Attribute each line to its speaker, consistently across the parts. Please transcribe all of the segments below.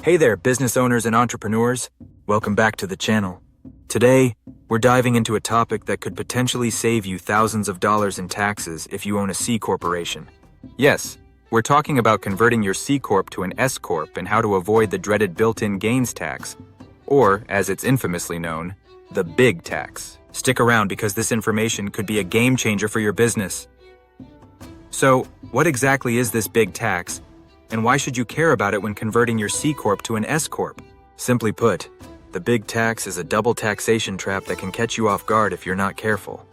Speaker 1: Hey there, business owners and entrepreneurs. Welcome back to the channel. Today, we're diving into a topic that could potentially save you thousands of dollars in taxes if you own a C corporation. Yes, we're talking about converting your C Corp to an S Corp and how to avoid the dreaded built-in gains tax, or, as it's infamously known, the big tax. Stick around because this information could be a game changer for your business. So, what exactly is this big tax? And why should you care about it when converting your C Corp to an S Corp? Simply put, the big tax is a double taxation trap that can catch you off guard if you're not careful.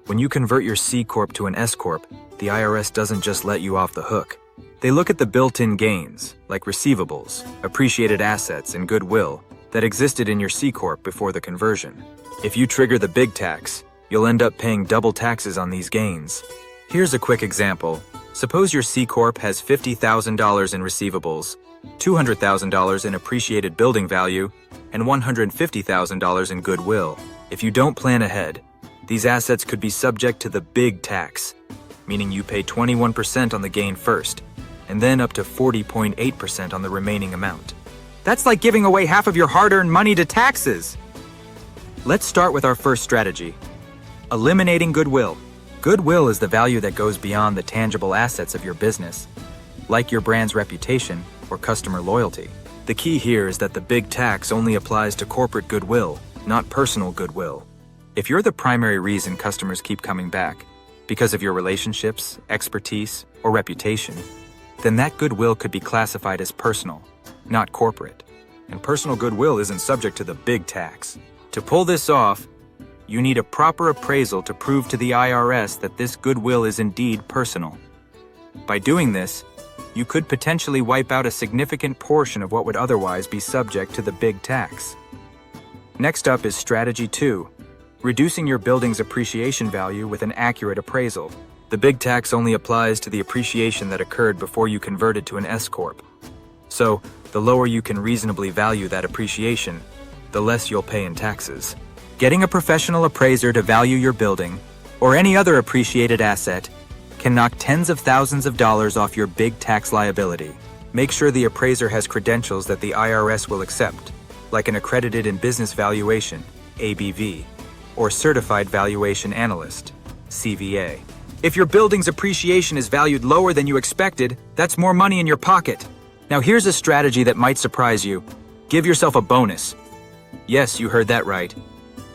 Speaker 1: When you convert your C Corp to an S Corp, the IRS doesn't just let you off the hook. They look at the built-in gains, like receivables, appreciated assets, and goodwill, that existed in your C Corp before the conversion. If you trigger the big tax, you'll end up paying double taxes on these gains. Here's a quick example. Suppose your C Corp has $50,000 in receivables, $200,000 in appreciated building value, and $150,000 in goodwill. If you don't plan ahead, these assets could be subject to the big tax, meaning you pay 21% on the gain first, and then up to 40.8% on the remaining amount. That's like giving away half of your hard-earned money to taxes! Let's start with our first strategy: eliminating goodwill. Goodwill is the value that goes beyond the tangible assets of your business, like your brand's reputation or customer loyalty. The key here is that the big tax only applies to corporate goodwill, not personal goodwill. If you're the primary reason customers keep coming back, because of your relationships, expertise, or reputation, then that goodwill could be classified as personal, not corporate. And personal goodwill isn't subject to the big tax. To pull this off, you need a proper appraisal to prove to the IRS that this goodwill is indeed personal. By doing this, you could potentially wipe out a significant portion of what would otherwise be subject to the big tax. Next up is strategy 2, reducing your building's appreciation value with an accurate appraisal. The big tax only applies to the appreciation that occurred before you converted to an S Corp. So, the lower you can reasonably value that appreciation, the less you'll pay in taxes. Getting a professional appraiser to value your building, or any other appreciated asset, can knock tens of thousands of dollars off your big tax liability. Make sure the appraiser has credentials that the IRS will accept, like an accredited in business valuation, ABV, or certified valuation analyst, CVA. If your building's appreciation is valued lower than you expected, that's more money in your pocket. Now here's a strategy that might surprise you. Give yourself a bonus. Yes, you heard that right.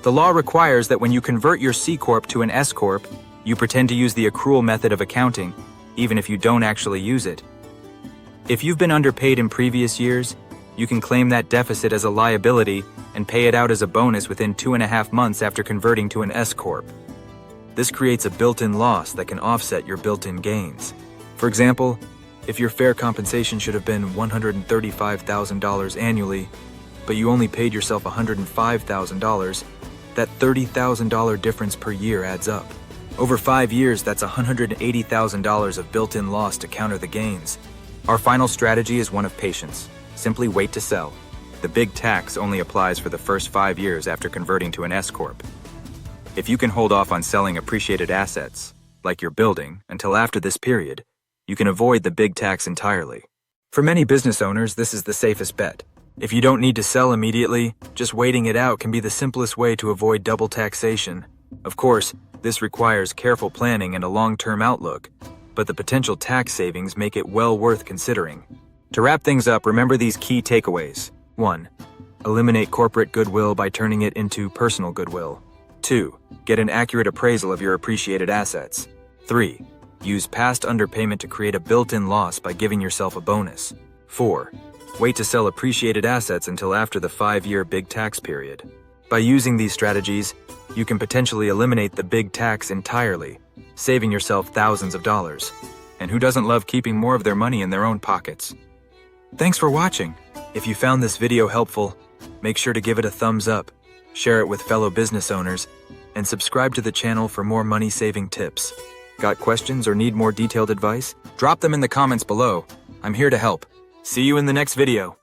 Speaker 1: The law requires that when you convert your C Corp to an S Corp, you pretend to use the accrual method of accounting, even if you don't actually use it. If you've been underpaid in previous years, you can claim that deficit as a liability and pay it out as a bonus within 2.5 months after converting to an S Corp. This creates a built-in loss that can offset your built-in gains. For example, if your fair compensation should have been $135,000 annually, but you only paid yourself $105,000, that $30,000 difference per year adds up. Over 5 years, that's $180,000 of built-in loss to counter the gains. Our final strategy is one of patience. Simply wait to sell. The big tax only applies for the first 5 years after converting to an S Corp. If you can hold off on selling appreciated assets, like your building, until after this period, you can avoid the big tax entirely. For many business owners, this is the safest bet. If you don't need to sell immediately, just waiting it out can be the simplest way to avoid double taxation. Of course, this requires careful planning and a long-term outlook, but the potential tax savings make it well worth considering. To wrap things up, remember these key takeaways. 1. Eliminate corporate goodwill by turning it into personal goodwill. 2. Get an accurate appraisal of your appreciated assets. 3. Use past underpayment to create a built-in loss by giving yourself a bonus. 4. Wait to sell appreciated assets until after the 5-year big tax period. By using these strategies, you can potentially eliminate the big tax entirely, saving yourself thousands of dollars. And who doesn't love keeping more of their money in their own pockets? Thanks for watching. If you found this video helpful, make sure to give it a thumbs up, share it with fellow business owners, and subscribe to the channel for more money-saving tips. Got questions or need more detailed advice? Drop them in the comments below. I'm here to help. See you in the next video.